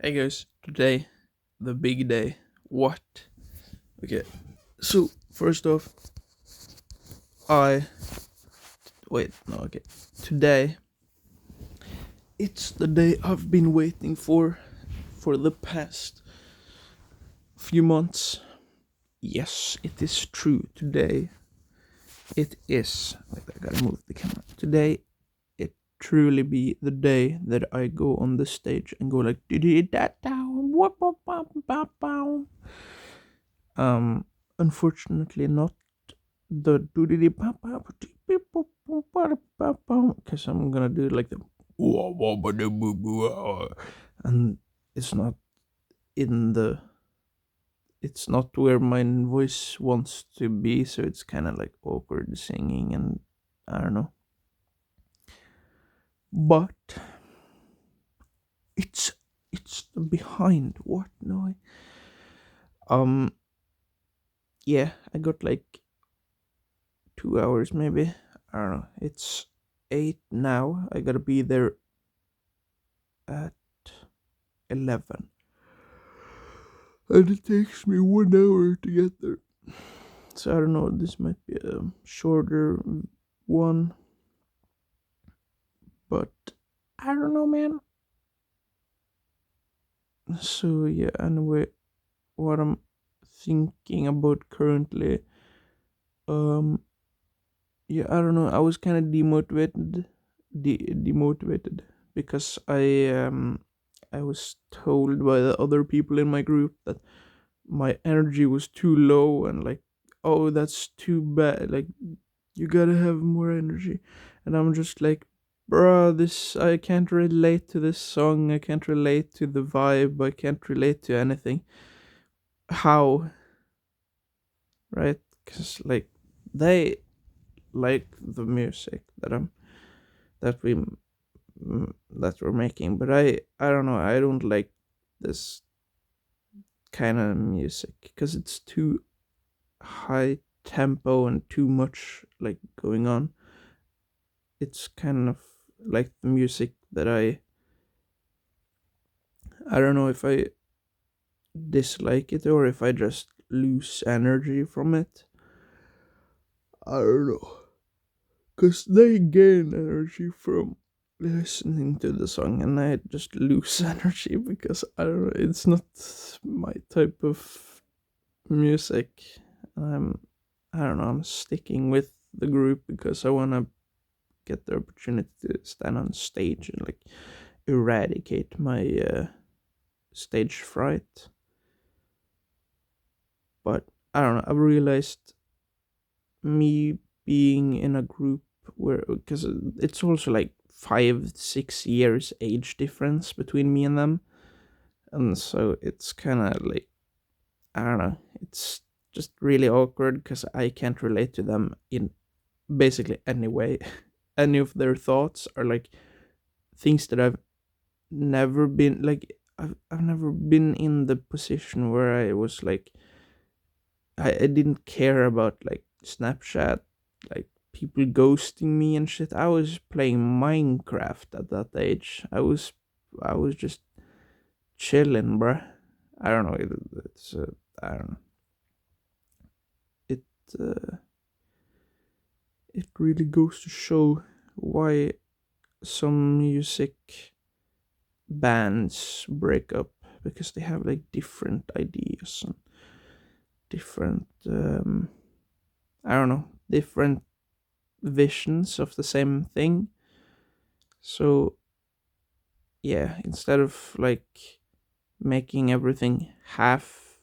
Hey guys, today, the big day. What? Okay, so first off, I. Wait, no, okay. Today, it's the day I've been waiting for the past few months. Yes, it is true. Today, it is. Wait, I gotta move the camera. Today, it truly be the day that I go on the stage and go like, did that down? Um, unfortunately, not the doodly because I'm gonna do like the and it's not in the it's not where my voice wants to be, so it's kind of like awkward singing, and I don't know. But it's it's the behind what no um yeah, I got like 2 hours maybe. I don't know. It's 8 now. I gotta be there at 11. And it takes me 1 hour to get there. So I don't know, this might be a shorter one, but I don't know, man. So yeah, anyway, what I'm thinking about currently, um, yeah, I don't know. I was kind of demotivated because I was told by the other people in my group that my energy was too low, and like, oh, that's too bad, like you gotta have more energy. And I'm just like, bruh, this, I can't relate to this song, I can't relate to the vibe, I can't relate to anything. How? Right? Because like, they like the music that we that we're making, but I don't know, I don't like this kind of music because it's too high tempo and too much like going on. It's kind of like the music that I don't know if I dislike it or if I just lose energy from it. I don't know, cause they gain energy from listening to the song, and I just lose energy because I don't know. It's not my type of music. I'm I don't know. I'm sticking with the group because I wanna get the opportunity to stand on stage and like eradicate my stage fright. But I don't know. I've realized me being in a group where, because it's also like 5 6 years age difference between me and them, and so it's kind of like, I don't know. It's just really awkward because I can't relate to them in basically any way. Any of their thoughts are like things that I've never been like. I've never been in the position where I was like, I didn't care about like Snapchat, like people ghosting me and shit. I was playing Minecraft at that age. I was just chilling, bruh. I don't know. It's I don't know. It uh, it really goes to show why some music bands break up, because they have like different ideas and different I don't know, different visions of the same thing. So yeah, instead of like making everything half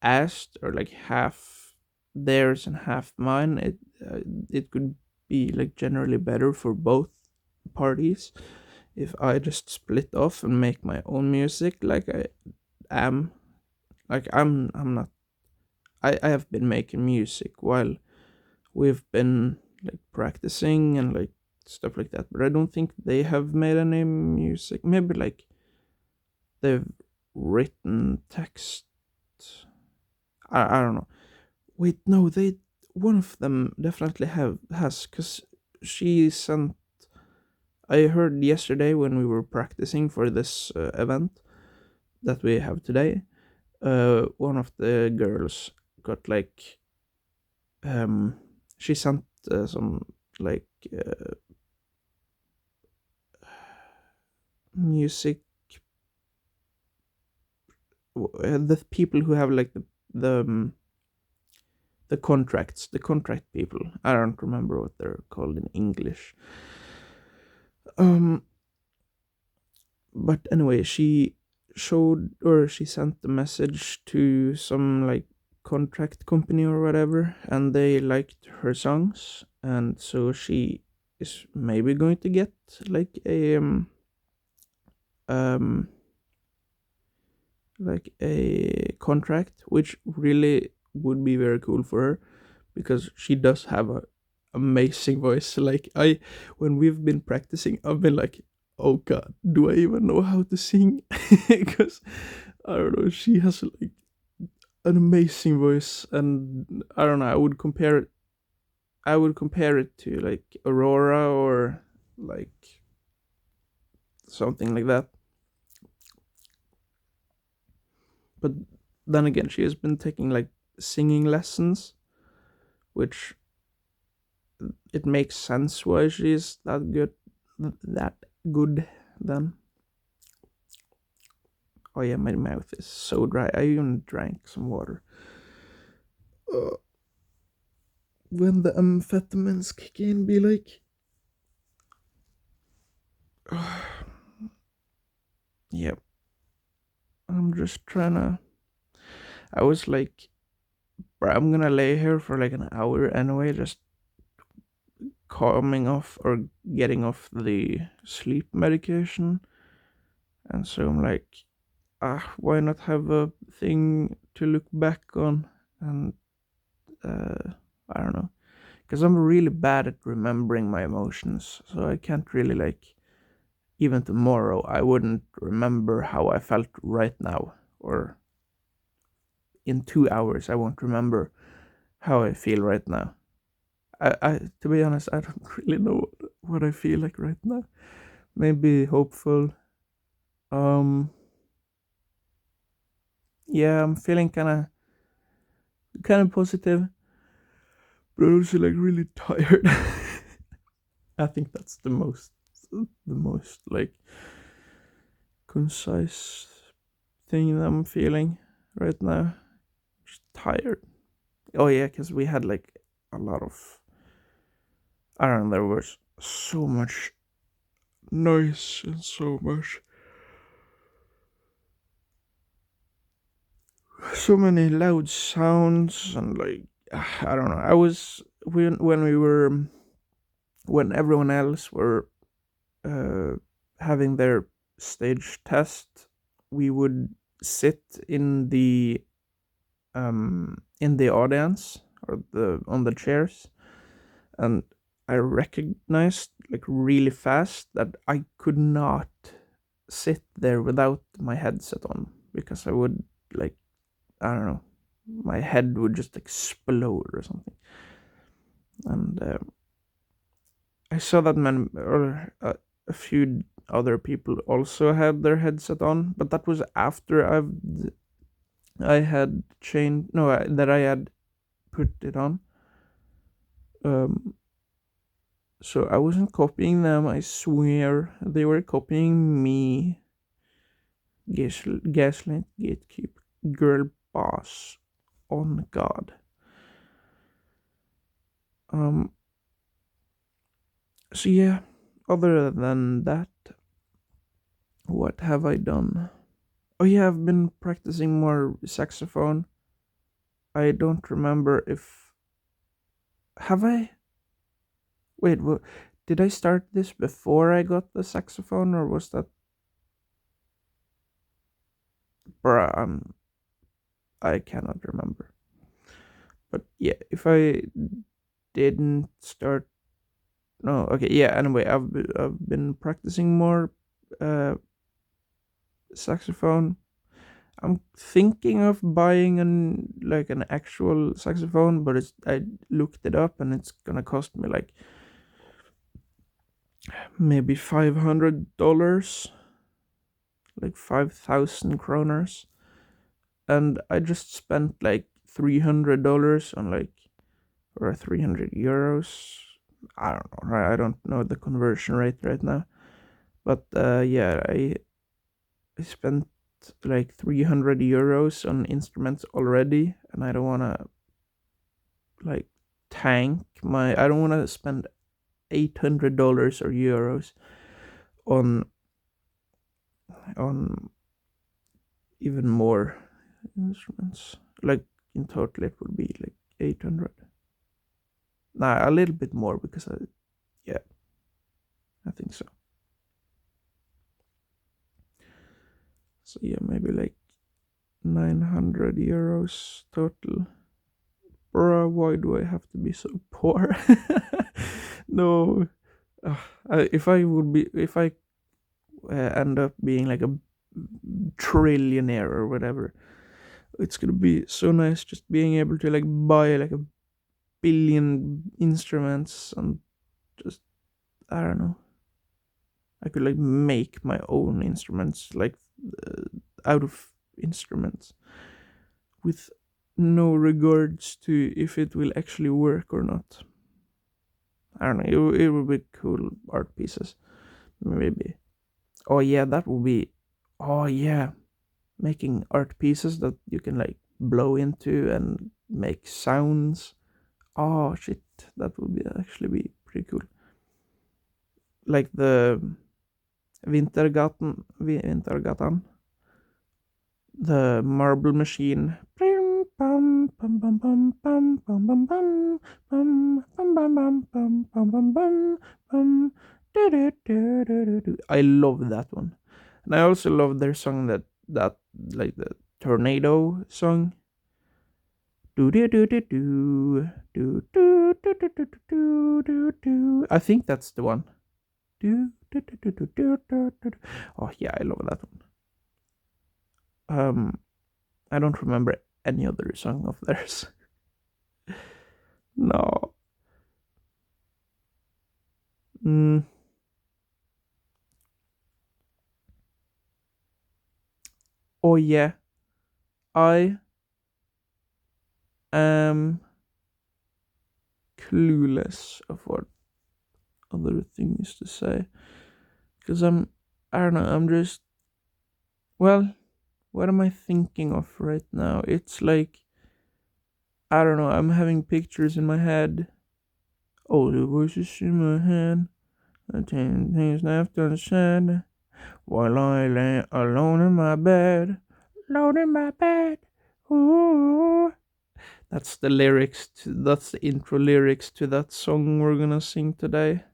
assed or like half theirs and half mine, it could be like generally better for both parties if I just split off and make my own music like I am. Like I'm not, I have been making music while we've been like practicing and like stuff like that, but I don't think they have made any music. Maybe like they've written text. I don't know. Wait, no, they, one of them definitely have has, because she sent I heard yesterday when we were practicing for this event that we have today. One of the girls got like um she sent some like music, the people who have like the contracts, the contract people. I don't remember what they're called in English. Um, but anyway, she showed or she sent the message to some like contract company or whatever, and they liked her songs, and so she is maybe going to get like um a contract, which really would be very cool for her because she does have a amazing voice. Like I, when we've been practicing, I've been like, oh god, do I even know how to sing? Because I don't know, she has like an amazing voice, and I don't know. I would compare it. I would compare it to like Aurora or like something like that. But then again, she has been taking like singing lessons, which it makes sense why she's that good. That good then. Oh yeah, my mouth is so dry. I even drank some water. Uh, when the amphetamines kick in, be like, yep. I'm just trying to. I was like, bro, I'm gonna lay here for like an hour anyway, just calming off or getting off the sleep medication. And so I'm like, why not have a thing to look back on? And I don't know, because I'm really bad at remembering my emotions, so I can't really like even tomorrow I wouldn't remember how I felt right now, or in 2 hours I won't remember how I feel right now. I to be honest, I don't really know what I feel like right now. Maybe hopeful. Um, yeah, I'm feeling kind of positive, but also like really tired. I think that's the most like concise thing that I'm feeling right now. Just tired. Oh yeah, because we had like a lot of, I don't know, there was so much noise and so many loud sounds and like I don't know. I was when we were when everyone else were uh, having their stage test, we would sit in the audience or the on the chairs, and I recognized like really fast that I could not sit there without my headset on because I would like, I don't know, my head would just explode or something. And I saw that a few other people also had their headset on, but that was after I had changed, no, that I had put it on. Um, so I wasn't copying them. I swear they were copying me. Gaslight, gatekeep, girl boss. On God. Um. So yeah. Other than that, what have I done? Oh yeah, I've been practicing more saxophone. I don't remember if have I. Wait, did I start this before I got the saxophone, or was that? Bruh, I cannot remember. But yeah, if I didn't start, no, okay, yeah. Anyway, I've been practicing more uh saxophone. I'm thinking of buying an actual saxophone, but I looked it up and it's gonna cost me like maybe $500, like 5,000 kroners, and I just spent like $300 on like, or 300 euros. I don't know. I don't know the conversion rate right now, but yeah, I spent like 300 euros on instruments already, and I don't want to like tank my. I don't want to spend $800 or euros on on even more instruments. Like in total, it would be like 800. Nah, a little bit more because yeah, I think so. So yeah, maybe like 900 euros total. Bruh, why do I have to be so poor? No, if I would be, if I end up being like a trillionaire or whatever, it's gonna be so nice just being able to like buy like a billion instruments and just, I don't know. I could like make my own instruments like uh, out of instruments with no regards to if it will actually work or not. I don't know. It would be cool art pieces, maybe. Oh yeah, that would be. Oh yeah, making art pieces that you can like blow into and make sounds. Oh shit, that would be actually be pretty cool. Like the Wintergatan, the marble machine. I love that one, and I also love their song that like the tornado song. Do do do do do do do do do do do do do. I think that's the one. Do do do do do do do do. Oh yeah, I love that one. I don't remember any other song of theirs. No. Mm. Oh yeah, I am clueless of what other things to say because I don't know. I'm just, well. What am I thinking of right now? It's like, I don't know. I'm having pictures in my head. Oh, the voices in my head. The ten things left unsaid while I lay alone in my bed. Alone in my bed. Ooh. That's the lyrics. That's the intro lyrics to that song we're gonna sing today.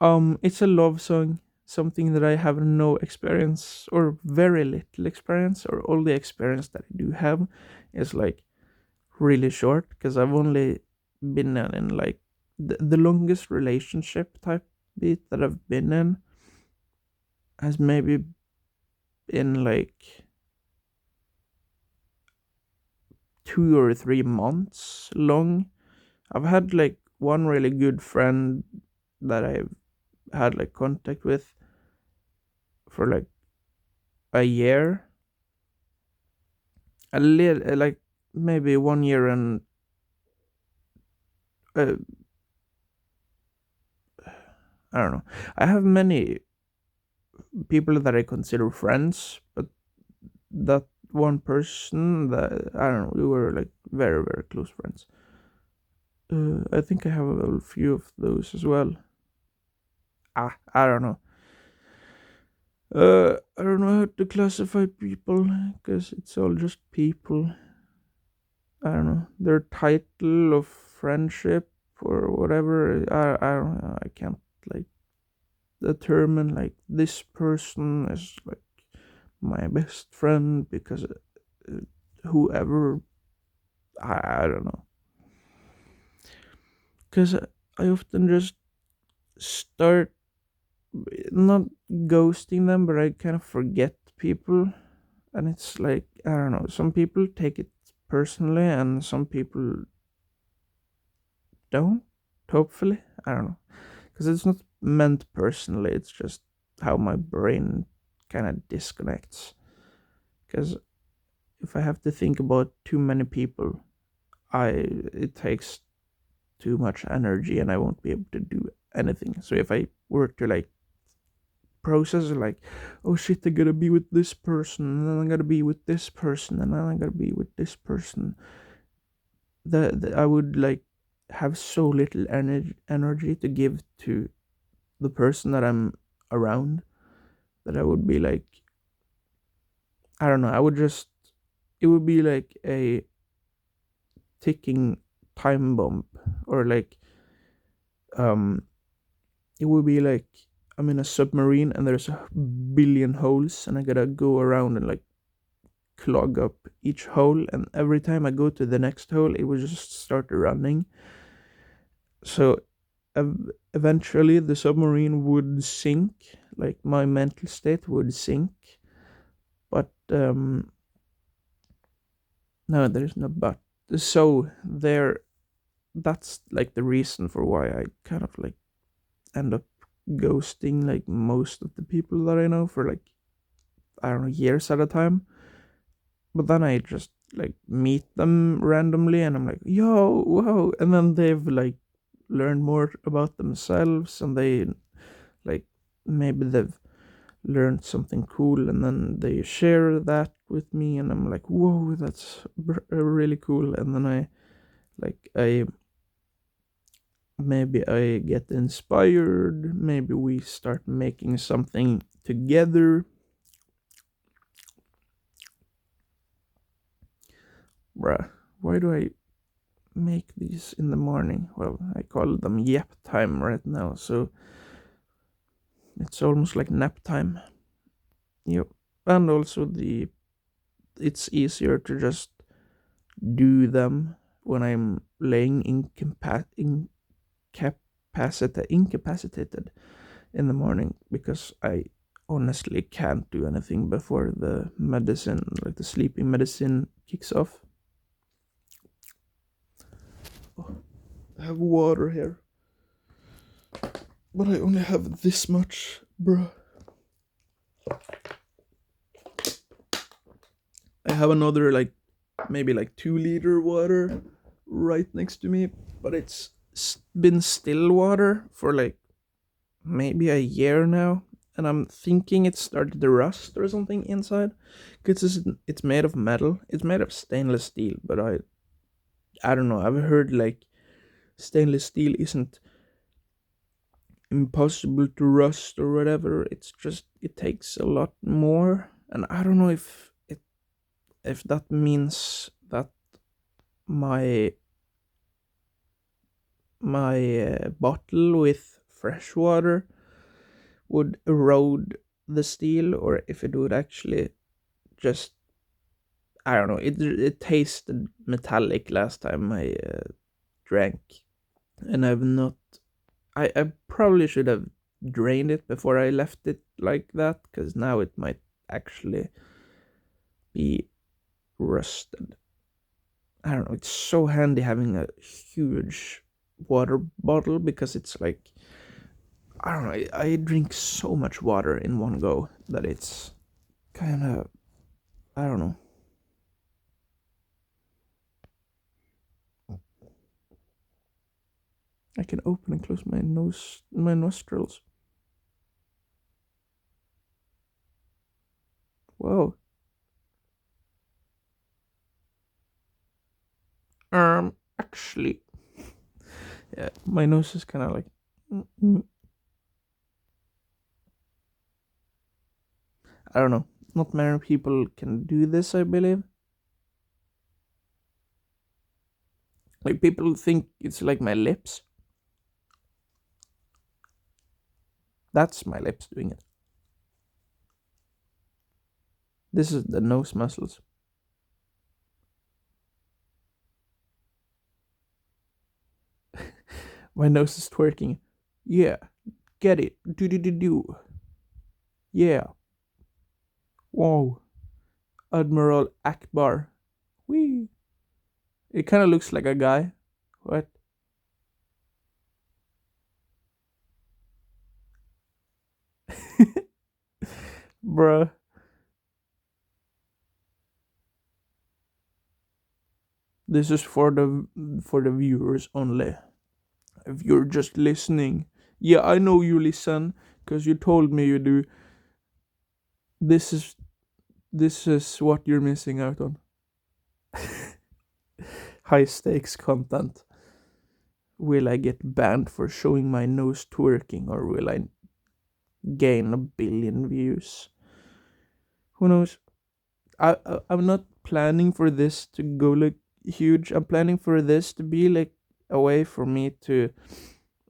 It's a love song, something that I have no experience or very little experience, or all the experience that I do have is like really short because I've only been in like the longest relationship type beat that I've been in has maybe been like 2 or 3 months long. I've had like one really good friend that I've had like contact with for like a year, a little like maybe 1 year and uh, I don't know. I have many people that I consider friends, but that one person that I don't know, we were like very very close friends. I think I have a few of those as well. I don't know. I don't know how to classify people because it's all just people. I don't know their title of friendship or whatever. I don't know. I can't like determine like this person is like my best friend because whoever, I don't know, because I often just start not ghosting them, but I kind of forget people, and it's like I don't know. Some people take it personally, and some people don't. Hopefully, I don't know, because it's not meant personally. It's just how my brain kind of disconnects. Because if I have to think about too many people, I it takes too much energy and I won't be able to do anything. So if I were to like process like, oh shit, I gotta be with this person, and then I gotta be with this person, and then I gotta be with this person, the I would like have so little energy to give to the person that I'm around, that I would be like, I don't know, I would just, it would be like a ticking time bomb, or like, um it would be like I'm in a submarine and there's a billion holes and I gotta go around and like clog up each hole, and every time I go to the next hole it would just start running. So eventually the submarine would sink, like my mental state would sink. But no, there's no but. So there, that's like the reason for why I kind of like end up ghosting like most of the people that I know for like, I don't know, years at a time. But then I just like meet them randomly and I'm like, yo, whoa. And then they've like learned more about themselves, and they like, maybe they've learned something cool and then they share that with me and I'm like, whoa, that's really cool. And then I like, I maybe I get inspired, maybe we start making something together. Bruh, why do I make these in the morning? Well, I call them Yaptime right now, so it's almost like nap time. Yep. And also it's easier to just do them when I'm laying incapacitated in the morning, because I honestly can't do anything before the medicine, like the sleeping medicine, kicks off. Oh, I have water here, but I only have this much, bruh. I have another like maybe like 2 liter water right next to me, but it's been still water for like maybe a year now, and I'm thinking it started to rust or something inside, because it's made of metal. It's made of stainless steel, but I don't know. I've heard like stainless steel isn't impossible to rust or whatever. It's just it takes a lot more, and I don't know if that means that my bottle with fresh water would erode the steel, or if it would actually just, I don't know. It tasted metallic last time I drank, and I've not. I probably should have drained it before I left it like that, because now it might actually be rusted. I don't know. It's so handy having a huge water bottle, because it's like, I don't know. I drink so much water in one go that it's kind of, I don't know. I can open and close my nostrils. Whoa. Actually, yeah, my nose is kind of like. Mm, I don't know. Not many people can do this, I believe. Like, people think it's like my lips. That's my lips doing it. This is the nose muscles. My nose is twerking. Yeah, get it. Do do do do. Yeah. Whoa. Admiral Akbar. Wee. It kind of looks like a guy. What? Bruh. This is for the viewers only. If you're just listening, yeah, I know you listen because you told me you do. This is this is what you're missing out on. High stakes content. Will I get banned for showing my nose twerking, or will I gain a billion views? Who knows? I'm not planning for this to go like huge. I'm planning for this to be like a way for me to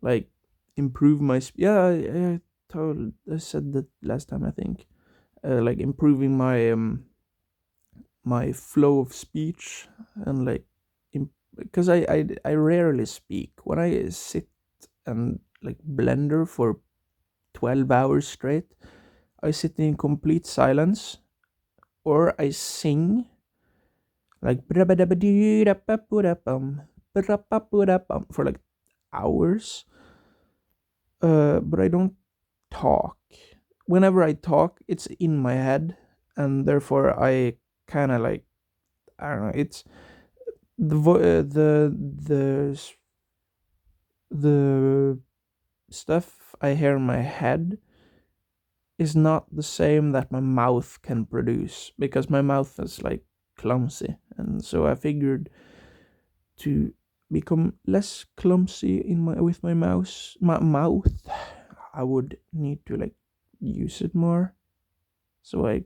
like improve my yeah. I said that last time, I think. Like improving my flow of speech, and like because I rarely speak when I sit and like blender for 12 hours straight. I sit in complete silence, or I sing like for like hours. But I don't talk. Whenever I talk, it's in my head, and therefore I kind of like, I don't know. It's the stuff I hear in my head is not the same that my mouth can produce, because my mouth is like clumsy, and so I figured to become less clumsy in my with my mouth, I would need to like use it more. So I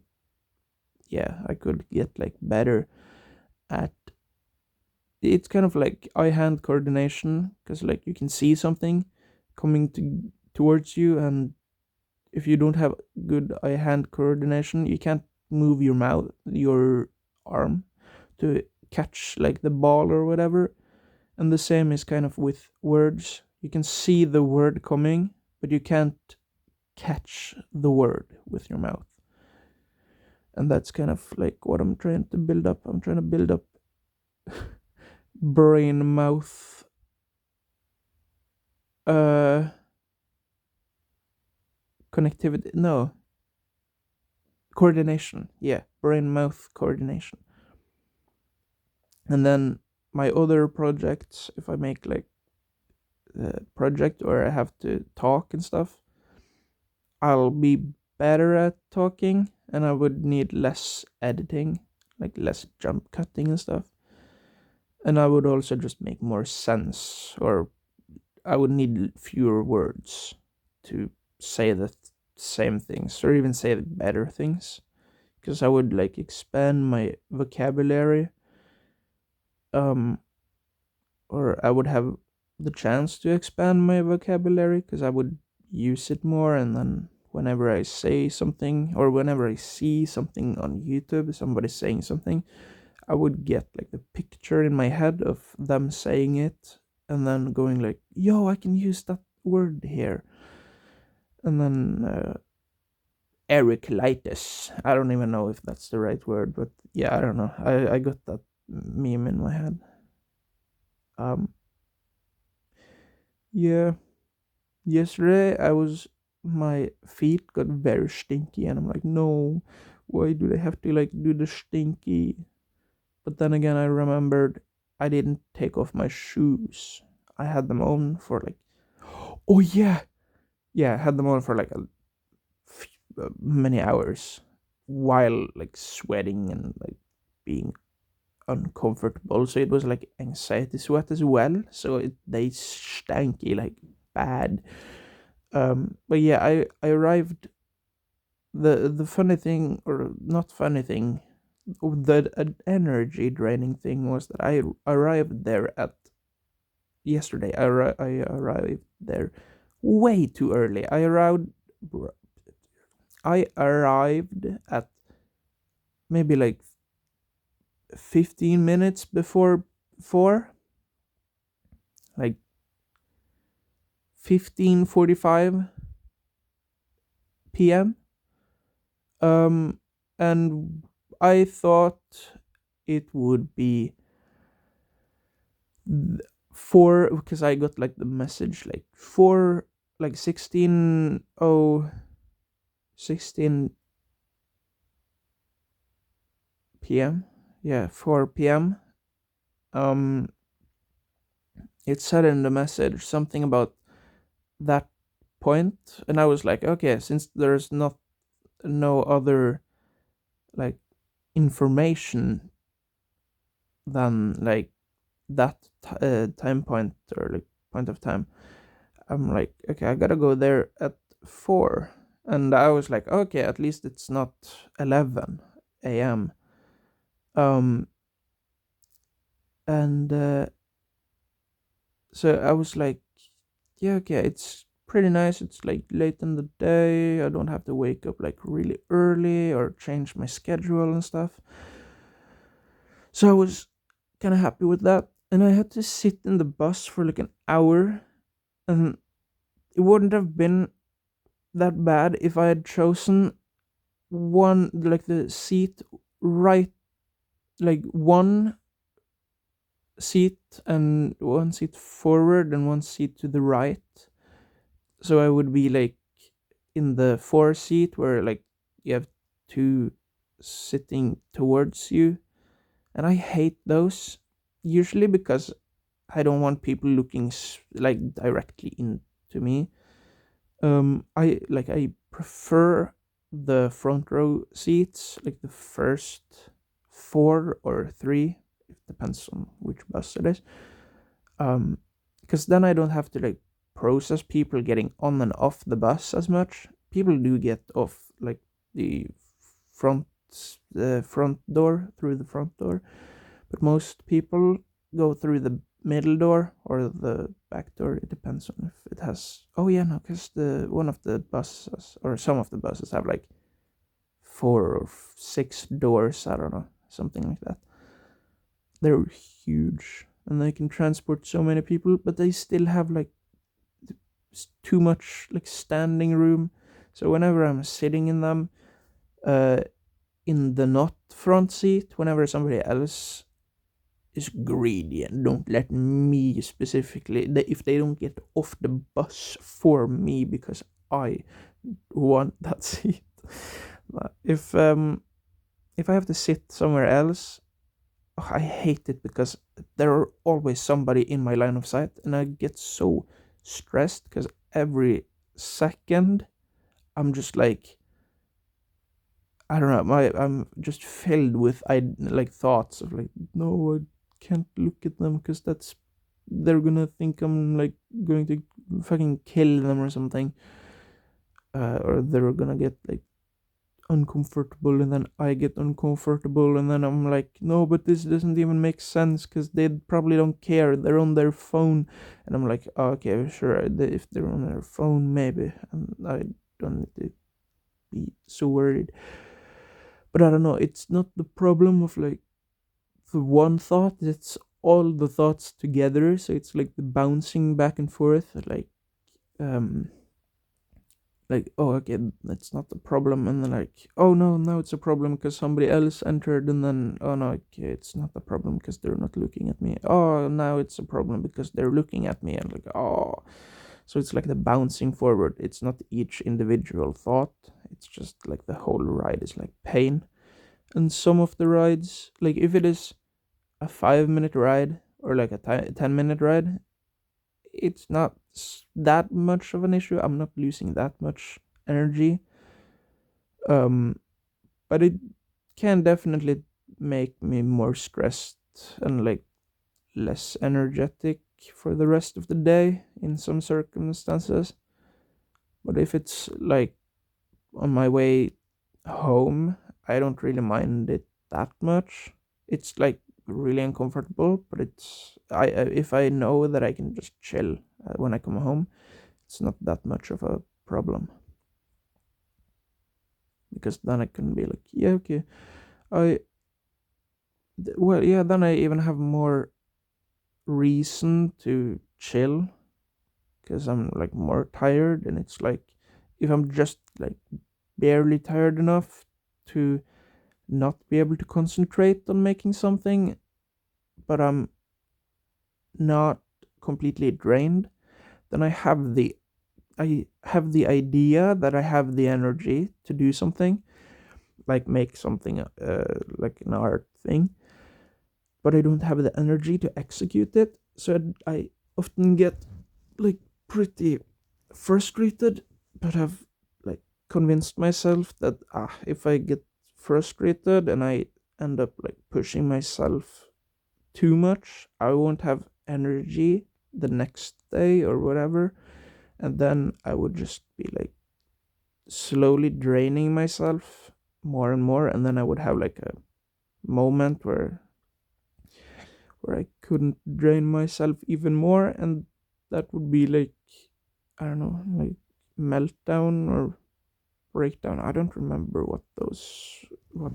could get like better at, it's kind of like eye hand coordination, because like you can see something coming towards you, and if you don't have good eye hand coordination, you can't move your arm to catch like the ball or whatever. And the same is kind of with words. You can see the word coming, but you can't catch the word with your mouth. And that's kind of like what I'm trying to build up. I'm trying to build up brain mouth uh connectivity. No, coordination. Yeah, brain mouth coordination. And then my other projects, if I make like a project where I have to talk and stuff, I'll be better at talking, and I would need less editing, like less jump cutting and stuff. And I would also just make more sense, or I would need fewer words to say the same things, or even say the better things, because I would like expand my vocabulary, um or I would have the chance to expand my vocabulary because I would use it more. And then whenever I say something, or whenever I see something on YouTube, somebody saying something, I would get like the picture in my head of them saying it, and then going like, yo, I can use that word here. And then Eric Lightus. I don't even know if that's the right word, but yeah, I don't know. I got that meme in my head. Um, yeah. Yesterday, my feet got very stinky, and I'm like, no, why do they have to like do the stinky? But then again, I remembered I didn't take off my shoes. I had them on for like, oh yeah, yeah, I had them on for like many hours while like sweating and like being uncomfortable. So it was like anxiety sweat as well. So they stanky like bad. But yeah, I arrived. The funny thing, or not funny thing, the energy draining thing was that I arrived there at yesterday. I arrived there way too early. I arrived at maybe like 15 minutes before 4, like 15:45 p.m. Um, and I thought it would be 4, because I got like the message like 4, like 16 p.m. Yeah, 4 p.m. Um, it said in the message something about that point, and I was like, okay, since there's not no other like information than like that time point or like point of time, I'm like, okay, I gotta go there at 4. And I was like, okay, at least it's not 11 a.m. Um, and so I was like, yeah, okay, it's pretty nice. It's like late in the day. I don't have to wake up like really early or change my schedule and stuff. So I was kind of happy with that. And I had to sit in the bus for like an hour, and it wouldn't have been that bad if I had chosen one like the seat right, like one seat and one seat forward and one seat to the right. So I would be like in the 4 seat where like you have two sitting towards you, and I hate those usually because I don't want people looking like directly into me. I prefer the front row seats, like the first 4 or 3. It depends on which bus it is. Um, because then I don't have to like process people getting on and off the bus as much. People do get off like the front the front door through the front door, but most people go through the middle door or the back door. It depends on if it has. Oh yeah, no, because the one of the buses or some of the buses have like 4 or 6 doors. I don't know, something like that. They're huge and they can transport so many people, but they still have like too much like standing room. So whenever I'm sitting in them, uh, in the not front seat, whenever somebody else is greedy and don't let me specifically, if they don't get off the bus for me because I want that seat. if if I have to sit somewhere else, I hate it because there are always somebody in my line of sight, and I get so stressed because every second I'm just like, I don't know, I'm just filled with like thoughts of like, no, I can't look at them because they're gonna think I'm like going to fucking kill them or something, or they're gonna get like uncomfortable, and then I get uncomfortable, and then I'm like, no, but this doesn't even make sense because they probably don't care. They're on their phone, and I'm like, oh, okay, sure. If they're on their phone, maybe, and I don't need to be so worried. But I don't know. It's not the problem of like the one thought. It's all the thoughts together. So it's like the bouncing back and forth, um oh, okay, that's not the problem, and then like, oh no, now it's a problem because somebody else entered, and then, oh no, okay, it's not a problem because they're not looking at me. Oh, now it's a problem because they're looking at me, and like, oh. So it's like the bouncing forward. It's not each individual thought. It's just like the whole ride is like pain. And some of the rides, like if it is a 5 minute ride or like a 10 minute ride, it's not that much of an issue. I'm not losing that much energy. Um, but it can definitely make me more stressed and like less energetic for the rest of the day in some circumstances. But if it's like on my way home, I don't really mind it that much. It's like really uncomfortable, but if I know that I can just chill when I come home, it's not that much of a problem, because then I can be like, yeah, okay, I well, yeah, then I even have more reason to chill because I'm like more tired, and it's like if I'm just like barely tired enough to not be able to concentrate on making something, but I'm not completely drained, then I have the idea that I have the energy to do something. like make something like an art thing, but I don't have the energy to execute it. So I often get like pretty frustrated, but I've like convinced myself that if I get frustrated and I end up like pushing myself too much, I won't have energy the next day or whatever, and then I would just be like slowly draining myself more and more, and then I would have like a moment where I couldn't drain myself even more, and that would be like, I don't know, like meltdown or breakdown. I don't remember what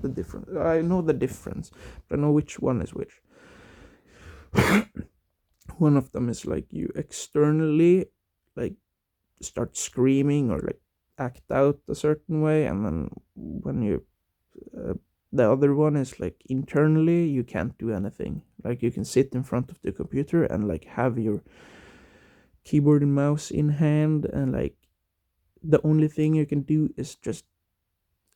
the difference. I know the difference, but I know which one is which. One of them is like you externally like start screaming or like act out a certain way, and then when you uh, the other one is like internally you can't do anything. Like you can sit in front of the computer and like have your keyboard and mouse in hand, and like the only thing you can do is just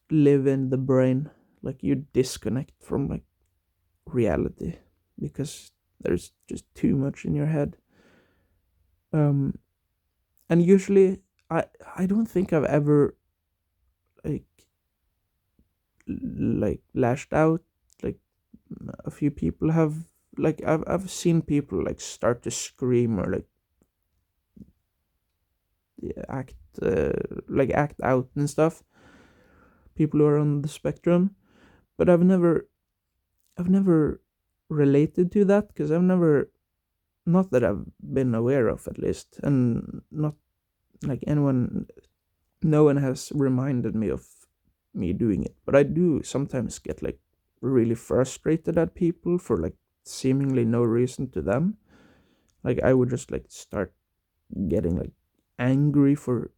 live in the brain. Like you disconnect from like reality because there's just too much in your head. um and usually i I don't think I've ever like lashed out. Like a few people have, like I've seen people like start to scream or like act act out and stuff, people who are on the spectrum. But I've never related to that because I've never, not that I've been aware of at least, and not like no one has reminded me of me doing it. But I do sometimes get like really frustrated at people for like seemingly no reason to them. Like I would just like start getting like angry for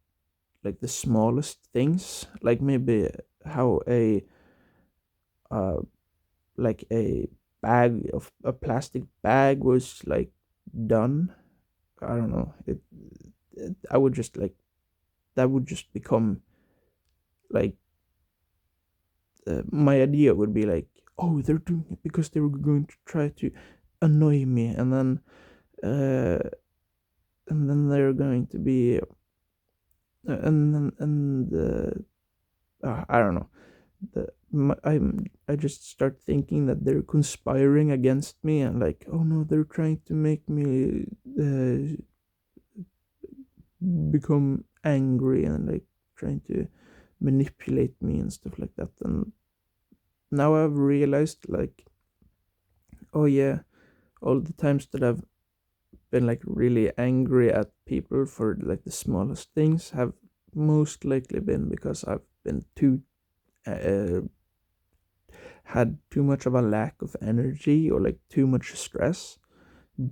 like the smallest things, like maybe how uh a bag of a plastic bag was like done. I don't know. I would just like, that would just become like my idea would be like, oh, they're doing it because they were going to try to annoy me, uh, and then they're going to be, I don't know. I just start thinking that they're conspiring against me, and like, oh no, they're trying to make me become angry and like trying to manipulate me and stuff like that. And now I've realized like, oh yeah, all the times that I've been like really angry at people for like the smallest things have most likely been because I've been too uh, had too much of a lack of energy or like too much stress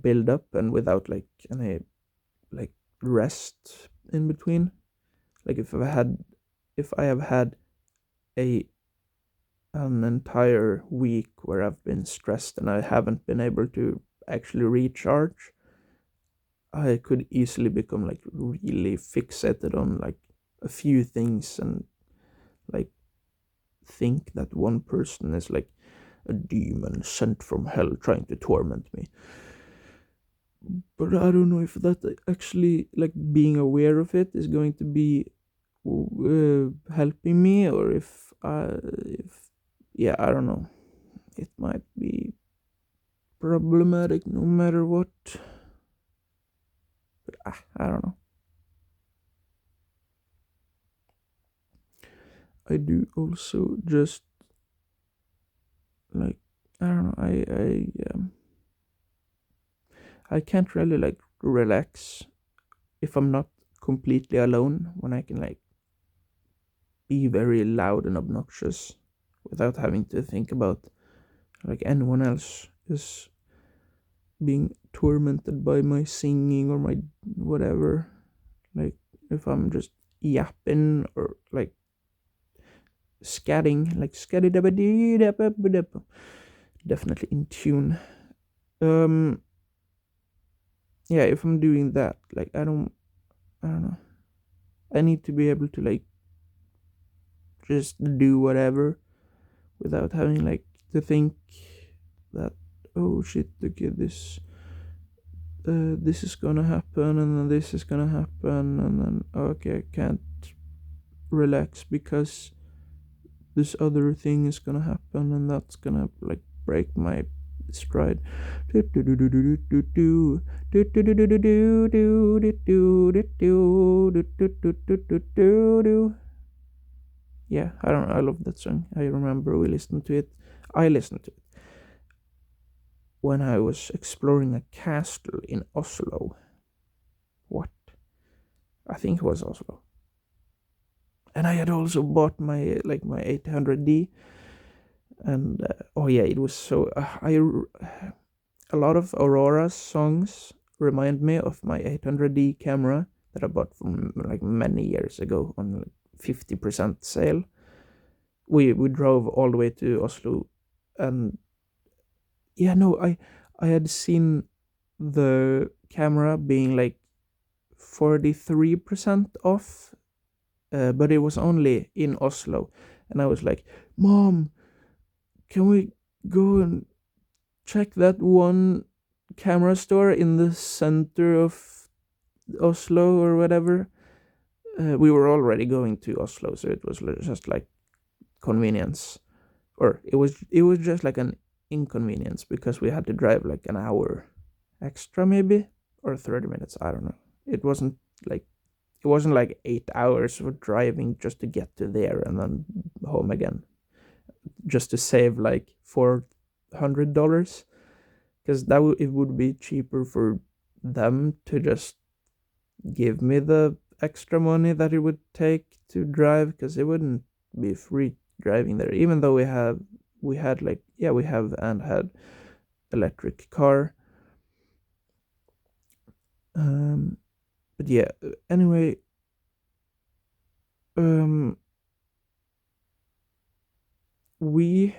build up, and without like any like rest in between. Like if I have had a an entire week where I've been stressed and I haven't been able to actually recharge, I could easily become like really fixated on like a few things, and like think that one person is like a demon sent from hell trying to torment me. But I don't know if that actually, like being aware of it, is going to be helping me, or if yeah, I don't know. It might be problematic no matter what. But I don't know. I do also just like, I don't know. I can't really like relax if I'm not completely alone, when I can like be very loud and obnoxious without having to think about like anyone else is being tormented by my singing or my whatever. Like if I'm just yapping or like scatting, like scatty, definitely in tune. Um, yeah, if I'm doing that, like I don't know. I need to be able to like just do whatever. without having like to think that, oh shit, okay, this is gonna happen, and then this is gonna happen, and then okay, I can't relax because this other thing is gonna happen, and that's gonna like break my stride. Yeah, I don't know, I love that song. I remember we listened to it. I listened to it when I was exploring a castle in Oslo. What? I think it was Oslo. And I had also bought my 800D, and oh yeah, it was so a lot of Aurora's songs remind me of my 800D camera that I bought from like many years ago on like 50% sale. We drove all the way to Oslo, and yeah, no, I had seen the camera being like 43% off, but it was only in Oslo, and I was like, "Mom, can we go and check that one camera store in the center of Oslo or whatever?" We were already going to Oslo, so it was just like convenience, or it was just like an inconvenience because we had to drive like an hour extra, maybe, or 30 minutes. I don't know. It wasn't like it wasn't like 8 hours of driving just to get to there and then home again, just to save like $400, because it would be cheaper for them to just give me the extra money that it would take to drive, because it wouldn't be free driving there, even though we had like, yeah, we have and had electric car. um but yeah, anyway, um we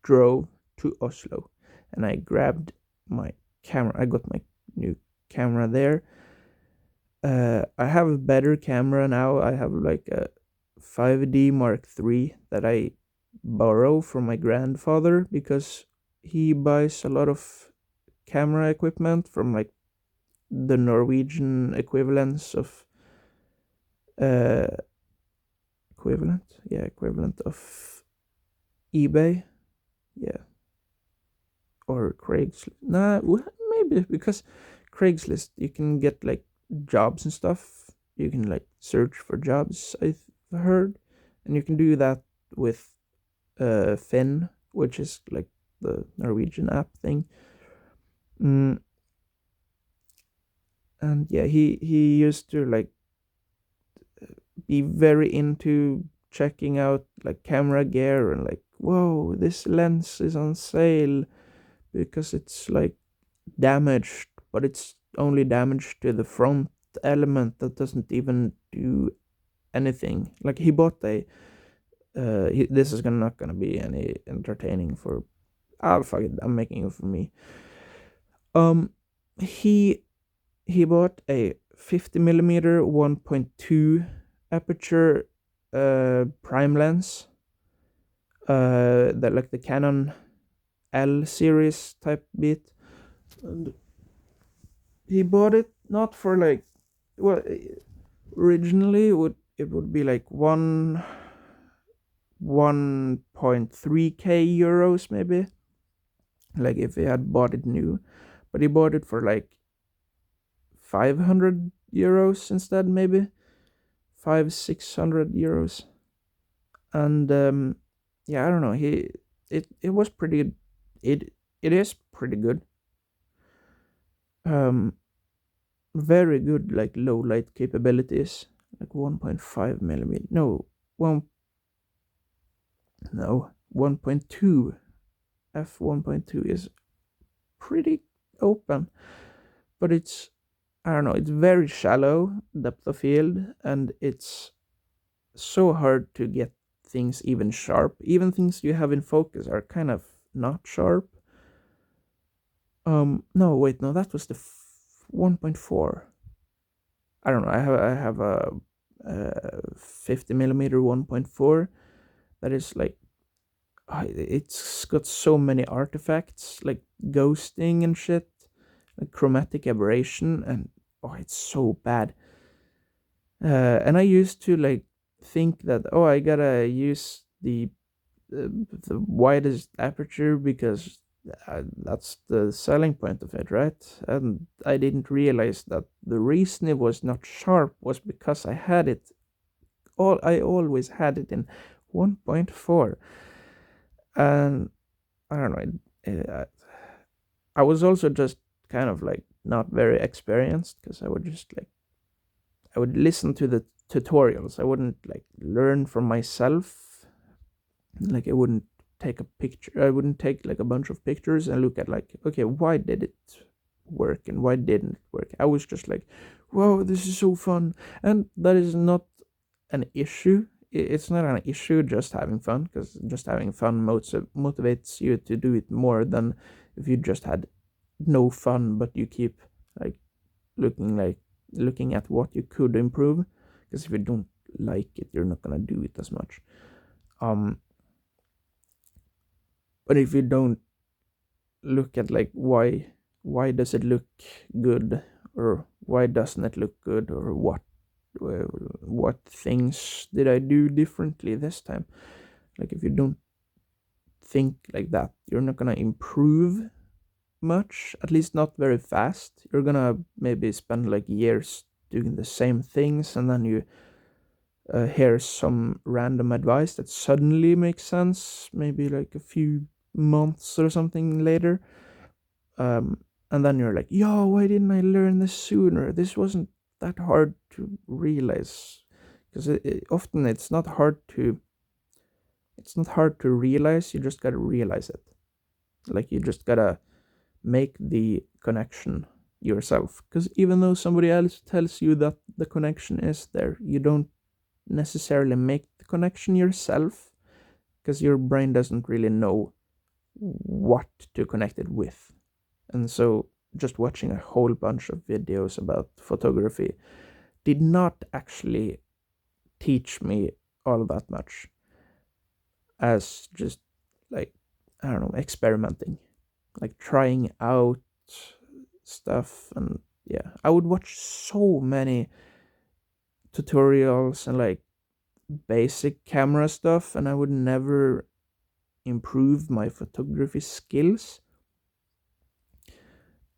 drove to Oslo, and I grabbed my camera. I got my new camera there. I have a better camera now. I have like a 5D Mark III that I borrow from my grandfather because he buys a lot of camera equipment from like the Norwegian equivalents of uh equivalent of eBay, yeah, or Craigslist. Nah, maybe because Craigslist you can get like jobs and stuff. You can like search for jobs, I've heard, and you can do that with Finn, which is like the Norwegian app thing. Mm, and yeah, he used to like be very into checking out like camera gear and like, whoa, this lens is on sale because it's like damaged, but it's only damaged to the front element that doesn't even do anything. Like he bought this is not gonna be any entertaining for, fuck it, I'm making it for me. um he he bought a 50 millimeter 1.2 aperture prime lens, that like the Canon L series type bit. And he bought it not for like, well, originally it would be like 1.3k euros maybe, like if he had bought it new, but he bought it for like 500 euros instead, maybe 500-600 euros. And yeah, I don't know, it was pretty, it is pretty good. um Very good like low light capabilities, like 1.5 millimeter, no, 1 no 1.2, f 1.2 is pretty open, but it's, I don't know, it's very shallow depth of field, and it's so hard to get things even sharp. Even things you have in focus are kind of not sharp. No, wait, no, that was the 1.4. I don't know. I have a 50 millimeter 1.4 that is like it's got so many artifacts like ghosting and shit, like chromatic aberration, and it's so bad. And I used to like think that, I gotta use the widest aperture because that's the selling point of it, right? And I didn't realize that the reason it was not sharp was because I always had it in 1.4. And I don't know, I was also just kind of like not very experienced because I would listen to the tutorials. I wouldn't like learn from myself. Like I wouldn't take a picture. I wouldn't take like a bunch of pictures and look at like, okay, why did it work and why didn't it work? I was just like, wow, this is so fun. And that is not an issue. It's not an issue just having fun, because just having fun motivates you to do it more than if you just had no fun but you keep like looking like looking at what you could improve, because if you don't like it you're not gonna do it as much. um but if you don't look at like why does it look good, or why doesn't it look good, or what things did I do differently this time, like if you don't think like that, you're not gonna improve much, at least not very fast. You're gonna maybe spend like years doing the same things, and then you hear some random advice that suddenly makes sense, maybe like a few months or something later. And then you're like, yo, why didn't I learn this sooner? This wasn't that hard to realize. Because often it's not hard to realize, you just gotta realize it. Like you just gotta make the connection yourself, because even though somebody else tells you that the connection is there, you don't necessarily make the connection yourself, because your brain doesn't really know what to connect it with. And so just watching a whole bunch of videos about photography did not actually teach me all that much, as just like, I don't know, experimenting, like trying out stuff. And yeah, I would watch so many tutorials and like basic camera stuff, and I would never improve my photography skills.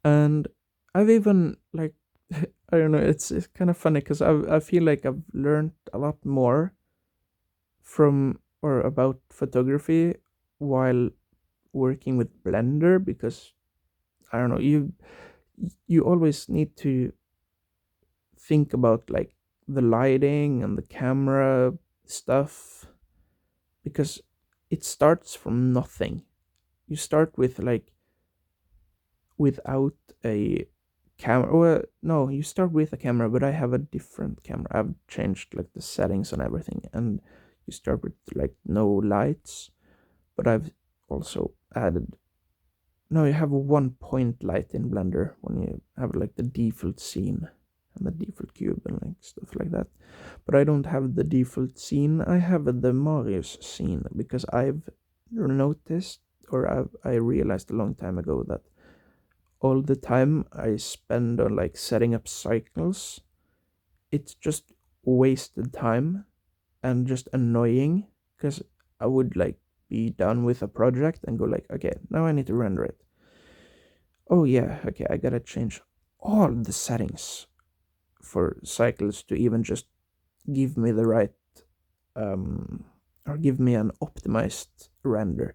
And I've even like I don't know, it's kind of funny because I feel like I've learned a lot more from or about photography while working with Blender, because I don't know, you always need to think about like the lighting and the camera stuff, because it starts from nothing. You start with like without a camera. Well, no, you start with a camera, but I have a different camera. I've changed like the settings and everything, and you start with like no lights, but I've also added, no, you have a 1 point light in Blender when you have like the default scene and the default cube and like stuff like that. But I don't have the default scene. I have the Marius scene, because I've noticed, or I realized a long time ago, that all the time I spend on like setting up cycles, it's just wasted time and just annoying, because I would like be done with a project and go like, okay, now I need to render it. Oh yeah, okay, I gotta change all the settings for cycles to even just give me the right um or give me an optimized render.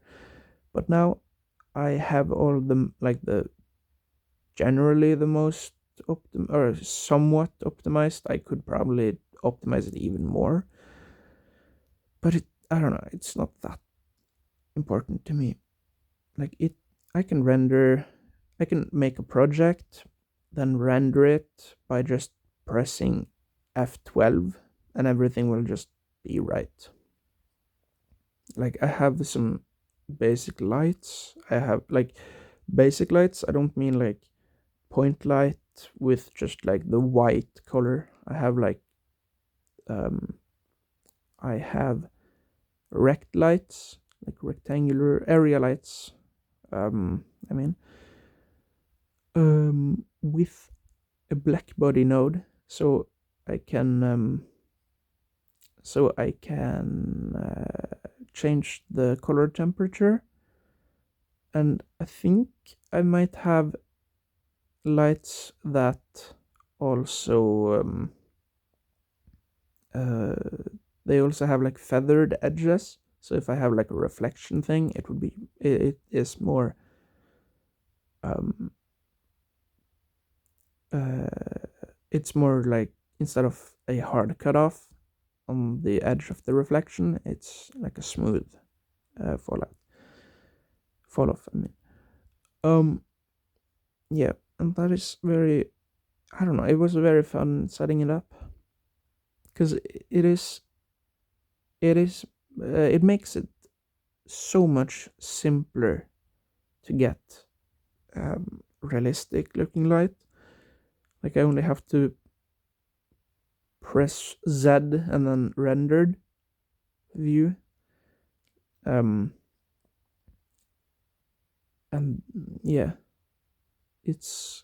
But now I have all the like the generally the most or somewhat optimized. I could probably optimize it even more, but I don't know, it's not that important to me. Like I can render, I can make a project, then render it by just pressing F12, and everything will just be right. Like I have some basic lights. I have like basic lights. I don't mean like point light with just like the white color. Um I have rect lights, like rectangular area lights. I mean, with a black body node, so I can change the color temperature, and I think I might have lights that also uh, they also have like feathered edges. So if I have like a reflection thing, it is more um uh it's more like, instead of a hard cutoff on the edge of the reflection, it's like a smooth fall off. I mean, um, yeah, and that is very. I don't know. It was very fun setting it up because it is it makes it so much simpler to get realistic looking light. Like I only have to press Z and then rendered view. Um, and yeah, it's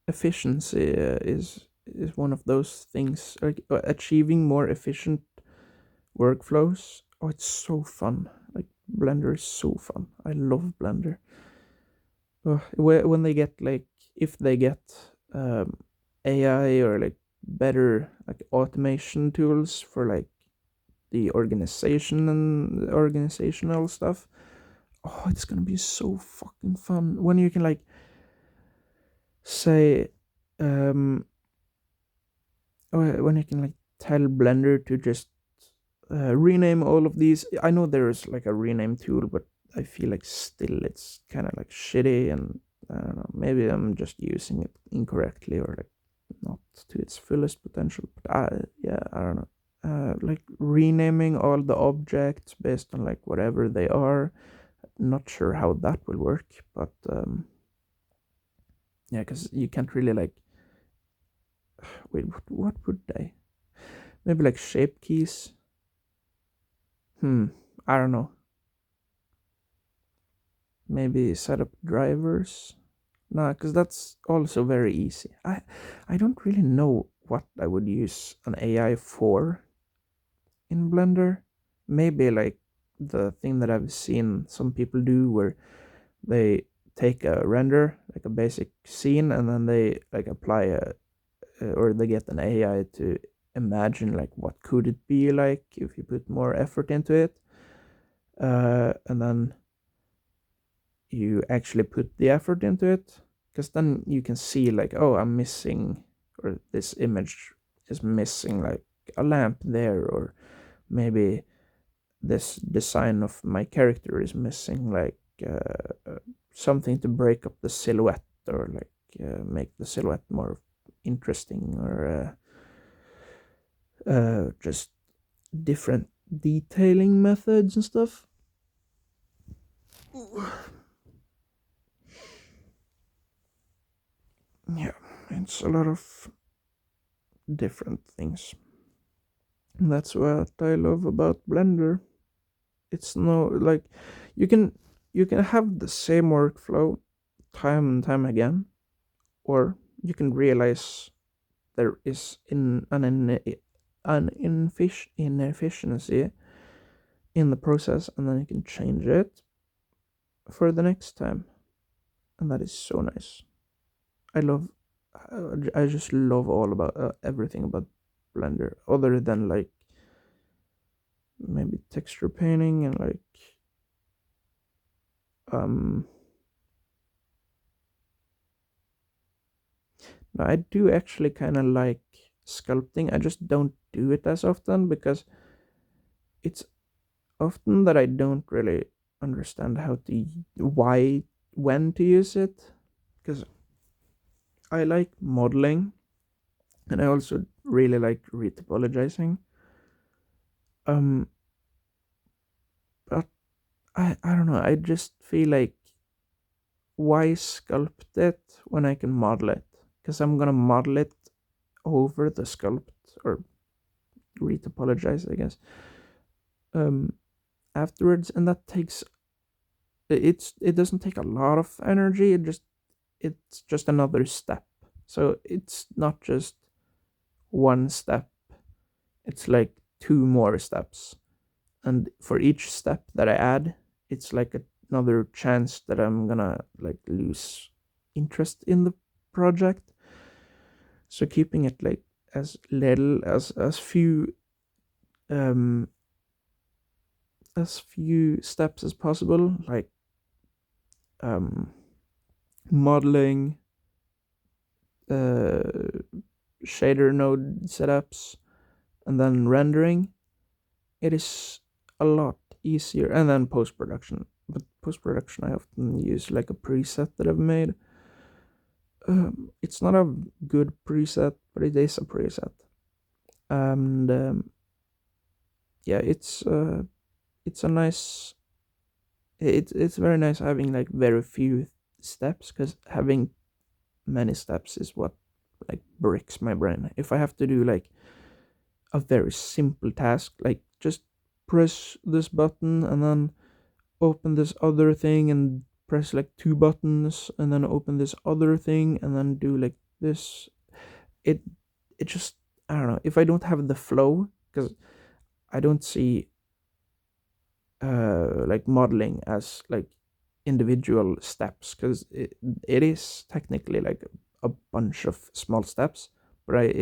efficiency is one of those things. Like achieving more efficient workflows. Oh, it's so fun. Like Blender is so fun. I love Blender. When they get like, if they get AI or like better like automation tools for like the organization and the organizational stuff. Oh, it's gonna be so fucking fun when you can like say when you can like tell Blender to just rename all of these. I know there's like a rename tool, but I feel like still it's kind of like shitty, and I don't know, maybe I'm just using it incorrectly or like not to its fullest potential. But yeah, I don't know. Like renaming all the objects based on like whatever they are. Not sure how that will work, but yeah, because you can't really like. Wait, what would they? Maybe like shape keys. I don't know. Maybe set up drivers. No, because that's also very easy. I don't really know what I would use an AI for in Blender. Maybe like the thing that I've seen some people do, where they take a render, like a basic scene, and then they like apply or they get an AI to imagine like what could it be like if you put more effort into it, and then you actually put the effort into it, because then you can see like, oh, I'm missing, or this image is missing like a lamp there, or maybe this design of my character is missing like something to break up the silhouette, or like make the silhouette more interesting, or just different detailing methods and stuff. Yeah, it's a lot of different things. And that's what I love about Blender. It's no like, you can you can have the same workflow time and time again, or you can realize there is inefficiency in the process, and then you can change it for the next time, and that is so nice. I love I just love all about everything about Blender, other than like maybe texture painting and like um no, I do actually kind of like sculpting. I just don't do it as often because it's often that I don't really understand how to why when to use it, because I like modeling, and I also really like retopologizing. Um, but I don't know. I just feel like, why sculpt it when I can model it? Because I'm gonna model it over the sculpt, or retopologize, I guess. Um, afterwards, and that takes it doesn't take a lot of energy. It's just another step. So it's not just one step, it's like two more steps. And for each step that I add, it's like another chance that I'm gonna like lose interest in the project. So keeping it like as little um as few steps as possible, like um modeling, uh shader node setups, and then rendering, it is a lot easier. And then post production. But post production, I often use like a preset that I've made. It's not a good preset, but it is a preset. And yeah, it's a nice. It's very nice having like very few steps, because having many steps is what like breaks my brain. If I have to do like a very simple task, like just press this button and then open this other thing and press like two buttons and then open this other thing and then do like this, it it just, I don't know, if I don't have the flow, because I don't see like modeling as like individual steps, because it is technically like a bunch of small steps. But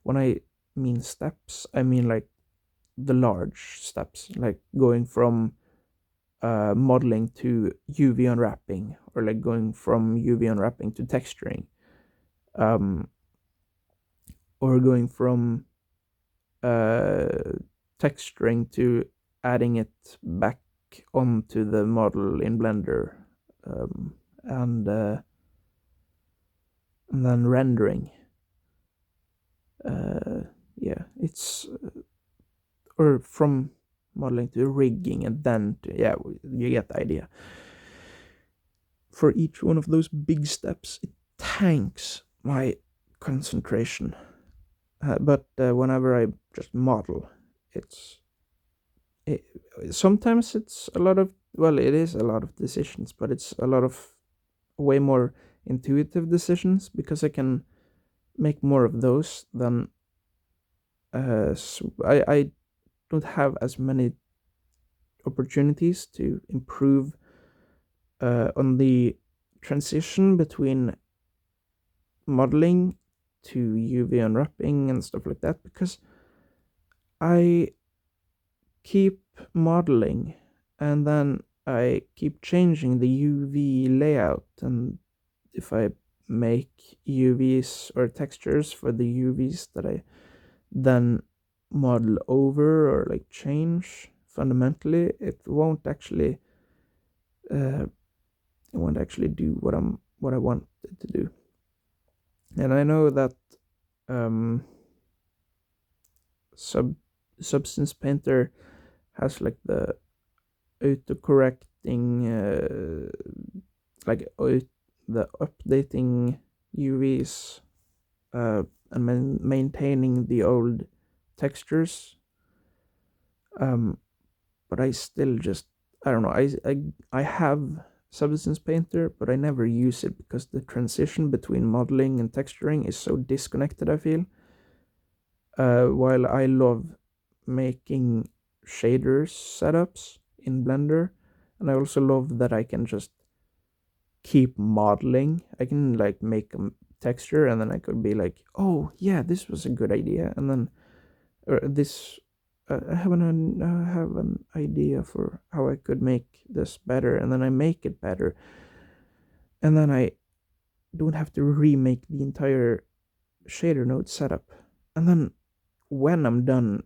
when I mean steps, I mean like the large steps, like going from modeling to UV unwrapping, or like going from UV unwrapping to texturing, um, or going from uh, texturing to adding it back onto the model in Blender, um, and, uh, and then rendering. Uh, yeah, it's or from modeling to rigging, and then to, yeah, you get the idea. For each one of those big steps, it tanks my concentration. But whenever I just model, it's it, sometimes it's a lot of, well, it is a lot of decisions, but it's a lot of way more intuitive decisions, because I can make more of those than I don't have as many opportunities to improve on the transition between modeling to UV unwrapping and stuff like that, because I keep modeling and then I keep changing the UV layout. And if I make UVs or textures for the UVs that I then model over or like change fundamentally, uh, it won't actually do what I want it to do. And I know that um, sub Substance Painter has like the autocorrecting, like the updating UVs, and maintaining the old textures. Um, but I still just, I don't know. I have Substance Painter, but I never use it because the transition between modeling and texturing is so disconnected, I feel. While I love making shaders setups in Blender, and I also love that I can just keep modeling. I can like make a texture, and then I could be like, oh yeah, this was a good idea, and then or this I have an idea for how I could make this better, and then I make it better, and then I don't have to remake the entire shader node setup. And then when I'm done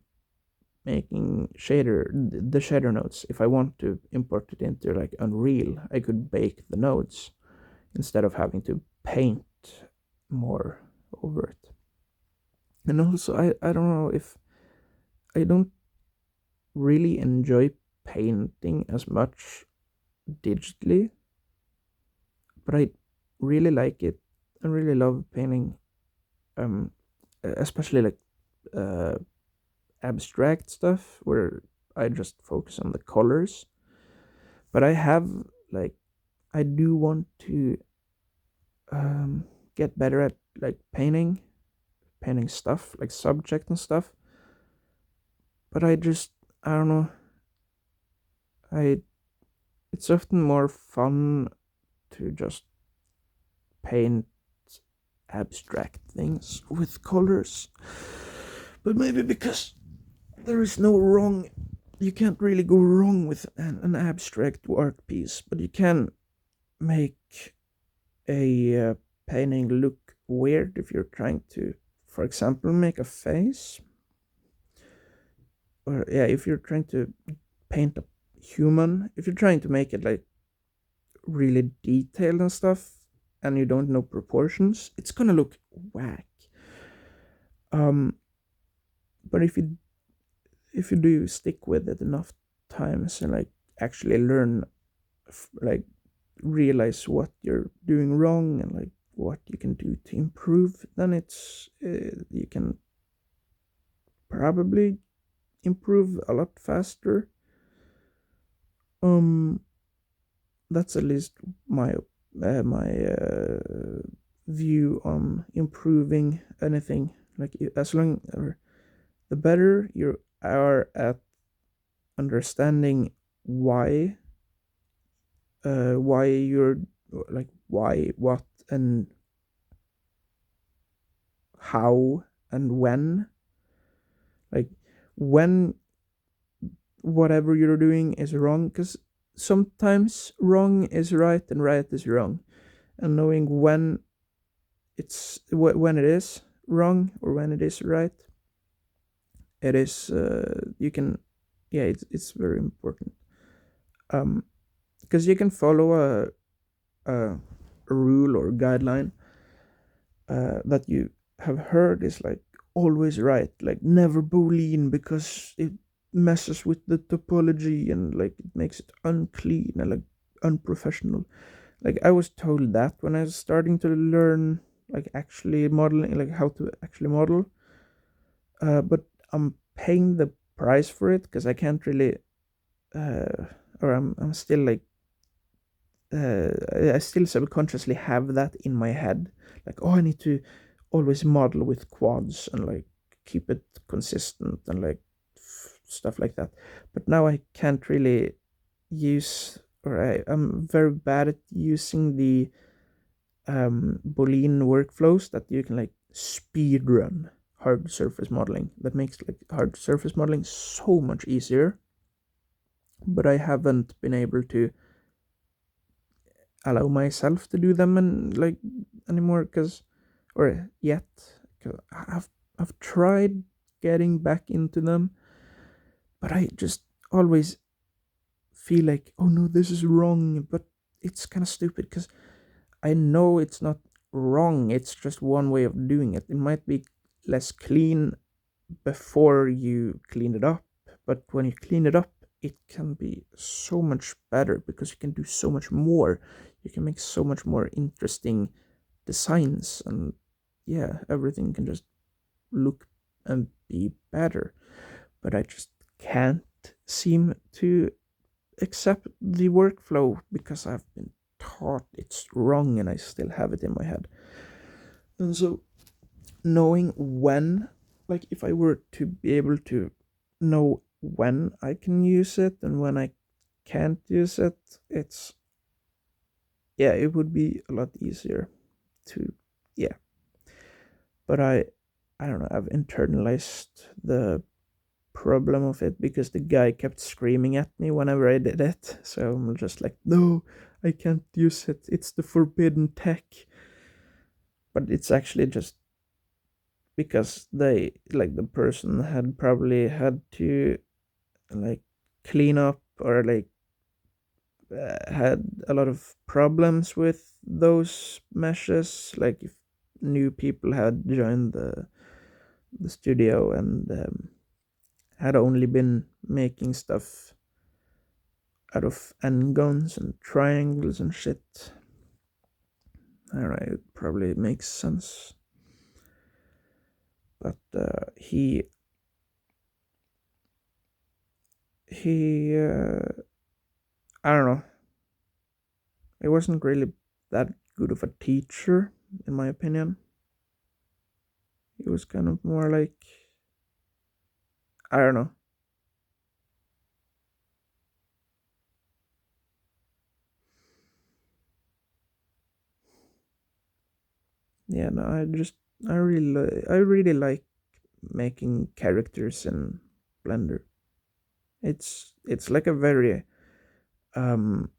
making the shader nodes, if I want to import it into like Unreal, I could bake the nodes instead of having to paint more over it. And also, I don't know if I don't really enjoy painting as much digitally, but I really like it. I really love painting, especially like uh, abstract stuff where I just focus on the colors. But I have, like, I do want to get better at like painting stuff like subject and stuff. But I don't know. I It's often more fun to just paint abstract things with colors. But maybe because there is no wrong, you can't really go wrong with an abstract art piece, but you can make a painting look weird if you're trying to, for example, make a face. Or, yeah, if you're trying to paint a human, if you're trying to make it like really detailed and stuff, and you don't know proportions, it's gonna look whack. Um, but if you do stick with it enough times and like actually learn, like realize what you're doing wrong and like what you can do to improve, then you can probably improve a lot faster. Um, that's at least my view on improving anything. Like as long or the better you are at understanding why you're like why what and how and when, like when whatever you're doing is wrong, because sometimes wrong is right and right is wrong, and knowing when it is wrong or when it is right, it is you can, yeah, it's very important. um because you can follow a rule or guideline that you have heard is like always right, like never boolean because it messes with the topology and like it makes it unclean and like unprofessional. Like I was told that when I was starting to learn like actually modeling, like how to actually model. But I'm paying the price for it because I can't really, uh, or I'm still like, I still subconsciously have that in my head, like, oh, I need to always model with quads and like keep it consistent and like stuff like that. But now I can't really use, or I'm very bad at using the Boolean workflows that you can like speed run hard surface modeling. That makes like hard surface modeling so much easier. But I haven't been able to allow myself to do them and like anymore, because or yet, because I've tried getting back into them, but I just always feel like, oh no, this is wrong. But it's kind of stupid because I know it's not wrong, it's just one way of doing it. It might be less clean before you clean it up, but when you clean it up, it can be so much better because you can do so much more. You can make so much more interesting designs, and yeah, everything can just look and be better. But I just can't seem to accept the workflow because I've been taught it's wrong and I still have it in my head. And so knowing when, like if I were to be able to know when I can use it and when I can't use it, it's, yeah, it would be a lot easier to, yeah. But I don't know, I've internalized the problem of it because the guy kept screaming at me whenever I did it. So I'm just like, no, I can't use it. It's the forbidden tech. But it's actually just because they, like the person had probably had to like clean up or like had a lot of problems with those meshes, like if new people had joined the studio and had only been making stuff out of n-gons and triangles and shit. Alright, it probably makes sense. But he I don't know, he wasn't really that good of a teacher, in my opinion. He was kind of more like, I don't know. Yeah, no, I really like making characters in Blender. It's like a very um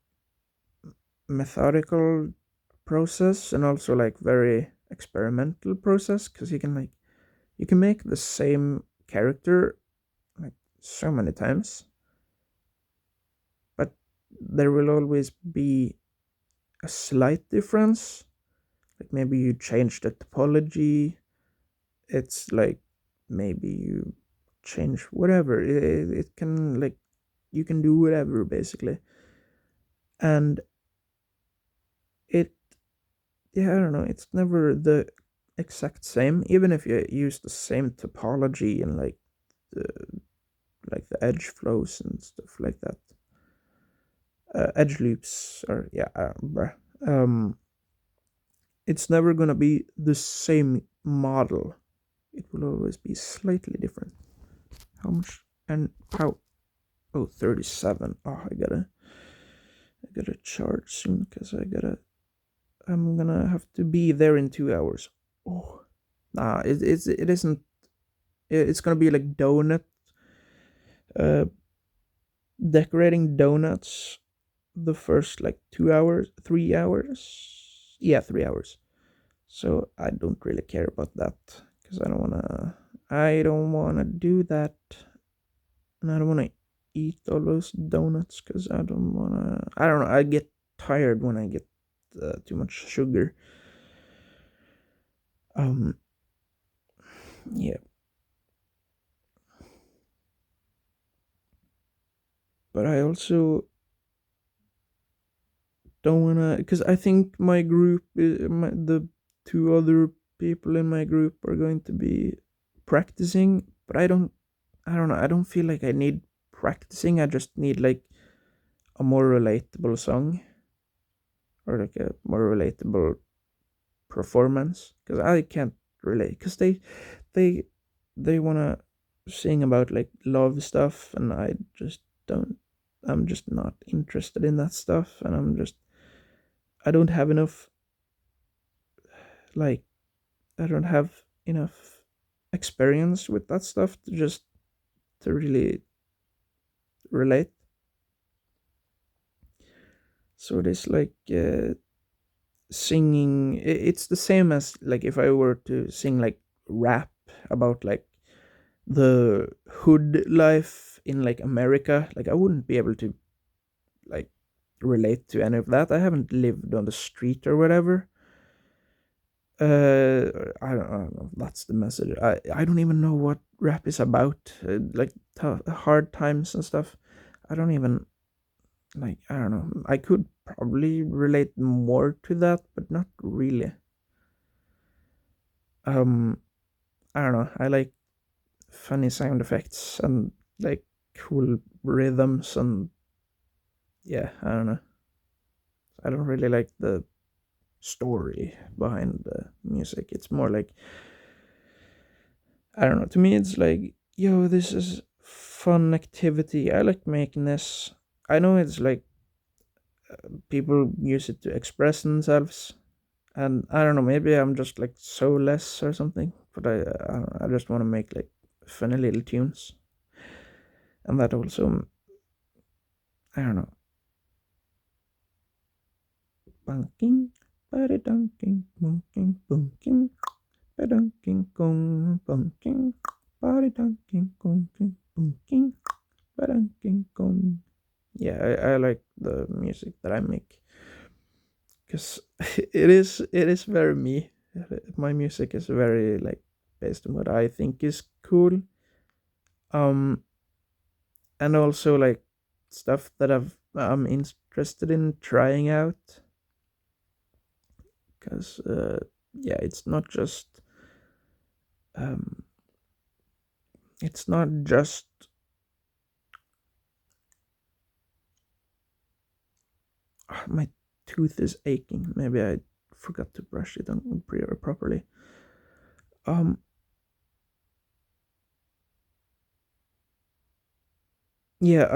methodical process, and also like very experimental process, because you can make the same character like so many times, but there will always be a slight difference. Like maybe you change the topology. It's like maybe you change whatever. It can like you can do whatever basically, and it yeah, I don't know. It's never the exact same, even if you use the same topology and the the edge flows and stuff like that. Edge loops or yeah, bruh. It's never gonna be the same model. It will always be slightly different. How much and how? Oh, 37. Oh, I gotta charge soon because I'm gonna have to be there in 2 hours. Oh, nah, it isn't. It's gonna be like uh, decorating donuts the first like 2 hours, 3 hours. Yeah, 3 hours. So I don't really care about that because I don't wanna do that, and I don't wanna eat all those donuts because I don't wanna. I don't know. I get tired when I get too much sugar. Um, yeah, but I also don't wanna because I think my group, the two other people in my group are going to be practicing, but I don't know. I don't feel like I need practicing. I just need like a more relatable song, or like a more relatable performance, because I can't relate because they they want to sing about like love stuff, and I just don't. I'm just not interested in that stuff, and I don't have enough, like I don't have enough experience with that stuff to really relate. So it is like singing. It's the same as like if I were to sing like rap about like the hood life in like America. Like I wouldn't be able to like relate to any of that. I haven't lived on the street or whatever. I don't know. That's the message. I don't even know what rap is about. Like hard times and stuff. I don't even like. I don't know. I could probably relate more to that, but not really. Um, I don't know. I like funny sound effects and like cool rhythms, and yeah, I don't know. I don't really like the story behind the music. It's more like, I don't know. To me, it's like, yo, this is fun activity. I like making this. I know it's like people use it to express themselves, and I don't know. Maybe I'm just like so less or something. But I just want to make like funny little tunes, and that also, I don't know. Bunking, body dunking, bunking, bunking, badunking, gong, bunking, body dunking, gonking, bunking, badunking, gong. Yeah, I like the music that I make because it is very me. My music is very like based on what I think is cool. Um, and also like stuff that I'm interested in trying out, because yeah, um it's not just My tooth is aching. Maybe I forgot to brush it on properly. Um, yeah,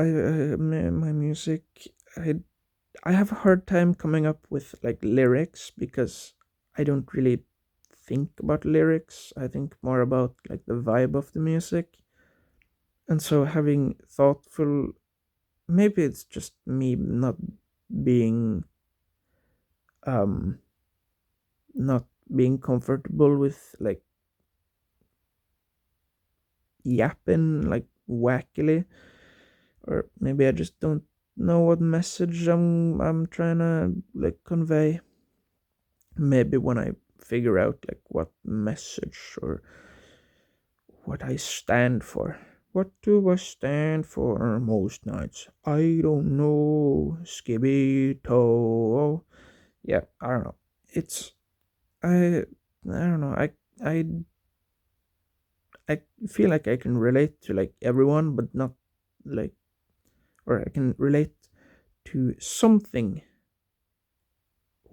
my music. I I have a hard time coming up with like lyrics because I don't really think about lyrics. I think more about like the vibe of the music. And so having thoughtful, maybe it's just me being um not being comfortable with like yapping like wackily, or maybe I just don't know what message I'm trying to like convey. Maybe when I figure out like what message or what I stand for. What do I stand for most nights? I don't know. Skibby toe. Yeah, I don't know. It's I don't know. I I feel like I can relate to like everyone, but not like, or I can relate to something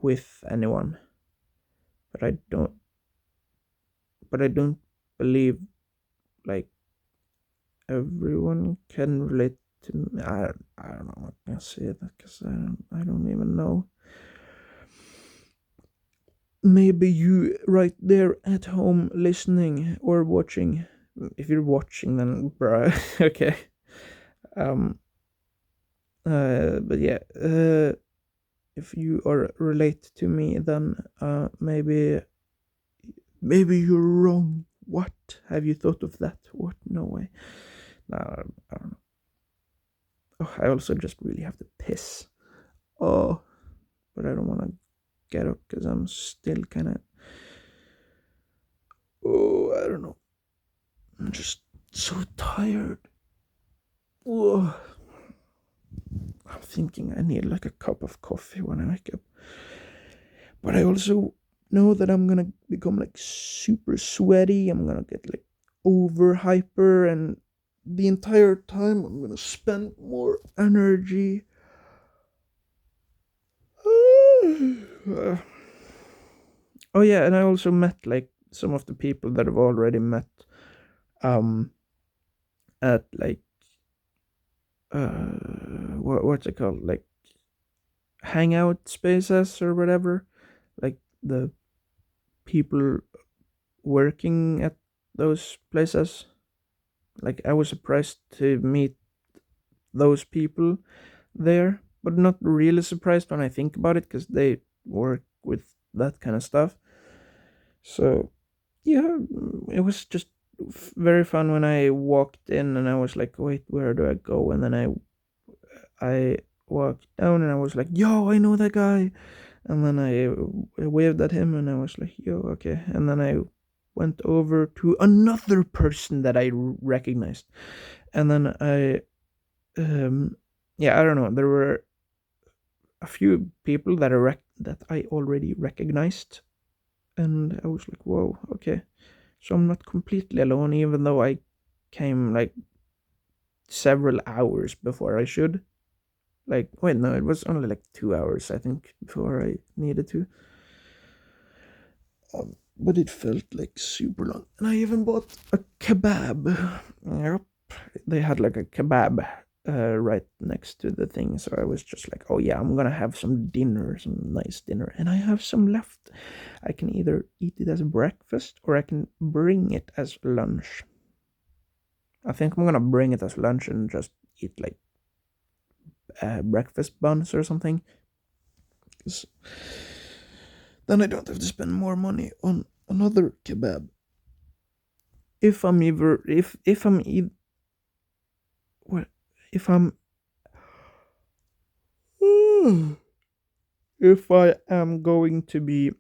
with anyone, but I don't believe like everyone can relate to me. I don't know what I say that because I don't even know. Maybe you right there at home listening or watching. If you're watching, then bruh, okay. Um. But yeah. If you are relate to me, then maybe you're wrong. What have you thought of that? What? No way. No, I don't know. Oh, I also just really have to piss. Oh, but I don't want to get up because I'm still kind of. Oh, I don't know. I'm just so tired. Oh, I'm thinking I need like a cup of coffee when I wake up. But I also know that I'm gonna become like super sweaty. I'm gonna get like over hyper, and the entire time I'm gonna spend more energy. Oh yeah, and I also met like some of the people that I've already met um at like what's it called, like hangout spaces or whatever, like the people working at those places. Like I was surprised to meet those people there, but not really surprised when I think about it because they work with that kind of stuff. So yeah, it was just very fun when I walked in and I was like, wait, where do I go? And then I walked down and I was like, yo, I know that guy. And then I waved at him and I was like, yo, okay. And then I went over to another person that I recognized. And then um, yeah, I don't know. There were a few people that I already recognized. And I was like, whoa, okay. So I'm not completely alone, even though I came like several hours before I should. Like, wait, no, it was only like 2 hours, I think, before I needed to. But it felt like super long. And I even bought a kebab. Yep. They had like a kebab right next to the thing. So I was just like, oh yeah, I'm gonna have some dinner, some nice dinner. And I have some left. I can either eat it as breakfast or I can bring it as lunch. I think I'm gonna bring it as lunch and just eat like breakfast buns or something. 'Cause then I don't have to spend more money on another kebab. If I'm ever, if I'm well, if I'm if I am going to be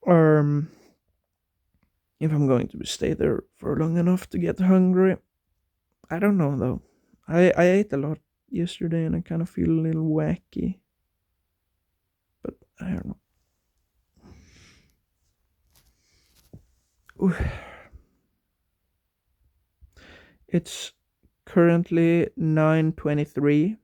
um if I'm going to stay there for long enough to get hungry, I don't know though. I ate a lot yesterday and I kind of feel a little wacky, but I don't know. Ooh, it's currently 9:23.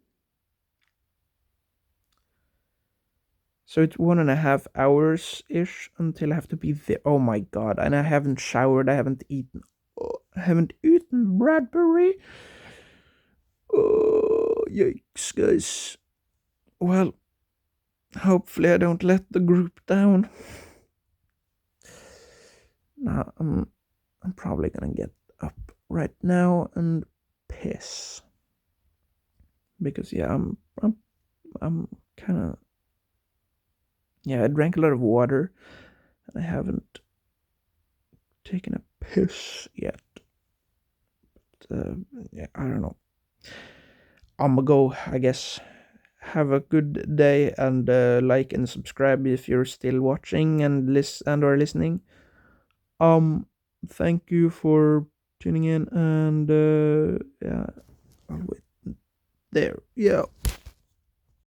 So it's 1.5 hours ish until I have to be there. Oh my god! And I haven't showered. I haven't eaten. Oh, I haven't eaten Bradbury. Oh yikes, guys. Well, hopefully I don't let the group down. Now I'm probably gonna get up right now and piss because yeah I'm kind of yeah I drank a lot of water and I haven't taken a piss yet. Yeah, I don't know. I'm gonna go, I guess. Have a good day and like and subscribe if you're still watching and or listening. Um, thank you for tuning in and yeah, I'll wait there. Yeah.